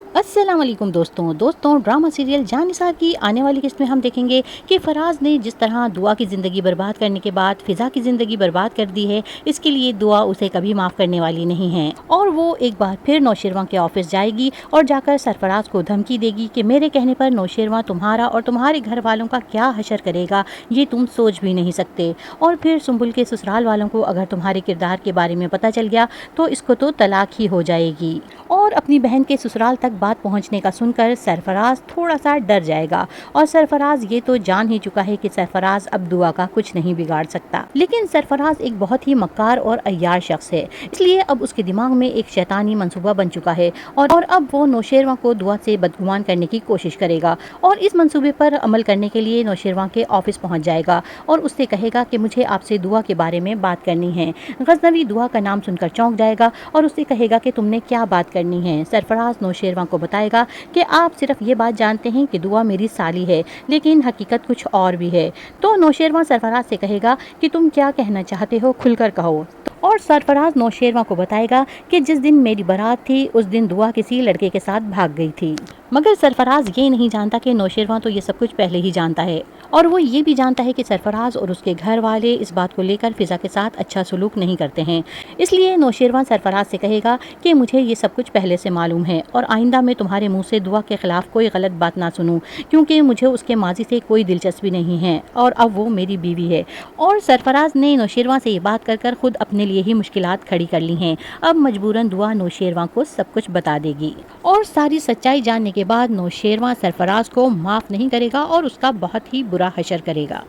अस्सलाम वालेकुम दोस्तों ड्रामा सीरियल जान निसार की आने वाली किस्त में हम देखेंगे कि फराज ने जिस तरह दुआ की ज़िंदगी बर्बाद करने के बाद फ़िज़ा की ज़िंदगी बर्बाद कर दी है, इसके लिए दुआ उसे कभी माफ़ करने वाली नहीं है। और वो एक बार फिर नौशेरवां के ऑफिस जाएगी और जाकर सरफराज को धमकी देगी कि मेरे कहने पर नौशेरवां तुम्हारा और तुम्हारे घर वालों का क्या हशर करेगा, ये तुम सोच भी नहीं सकते। और फिर सुंबुल के ससुराल वालों को अगर तुम्हारे किरदार के बारे में पता चल गया तो इसको तो तलाक ही हो जाएगी। और अपनी बहन के ससुराल तक बात पहुंचने का सुनकर सरफराज थोड़ा सा डर जाएगा और सरफराज ये तो जान ही चुका है कि सरफराज अब दुआ का कुछ नहीं बिगाड़ सकता। लेकिन सरफराज एक बहुत ही मक्कार और अय्यार शख्स है, इसलिए अब उसके दिमाग में एक शैतानी मंसूबा बन चुका है और अब वो नौशेरवां को दुआ से बदगुमान करने की कोशिश करेगा। और इस मंसूबे पर अमल करने के लिए नौशेरवां के ऑफिस पहुंच जाएगा और उससे कहेगा कि मुझे आपसे दुआ के बारे में बात करनी है। गजनवी दुआ का नाम सुनकर चौंक जाएगा और उससे कहेगा कि तुमने क्या बात करनी है। सरफराज नौशेरवां को बताएगा कि आप सिर्फ ये बात जानते हैं कि दुआ मेरी साली है, लेकिन हकीकत कुछ और भी है। तो नौशेरवां सरफराज से कहेगा कि तुम क्या कहना चाहते हो, खुलकर कहो। और सरफराज नौशेरवां को बताएगा कि जिस दिन मेरी बारात थी उस दिन दुआ किसी लड़के के साथ भाग गई थी। मगर सरफराज ये नहीं जानता कि नौशेरवां तो ये सब कुछ पहले ही जानता है और वो ये भी जानता है कि सरफराज और उसके घर वाले इस बात को लेकर फ़िज़ा के साथ अच्छा सलूक नहीं करते हैं। इसलिए नौशेरवां सरफराज से कहेगा कि मुझे ये सब कुछ पहले से मालूम है और आइंदा मैं तुम्हारे मुंह से दुआ के खिलाफ कोई गलत बात ना सुनूं, क्योंकि मुझे उसके माजी से कोई दिलचस्पी नहीं है और अब वो मेरी बीवी है। और सरफराज ने नौशेरवां से ये बात कर खुद अपने लिए ही मुश्किलात खड़ी कर ली हैं। अब मजबूरन दुआ नौशेरवां को सब कुछ बता देगी और सारी सच्चाई जानने के बाद नौशेरवां सरफराज को माफ़ नहीं करेगा और उसका बहुत ही बुरा हशर करेगा।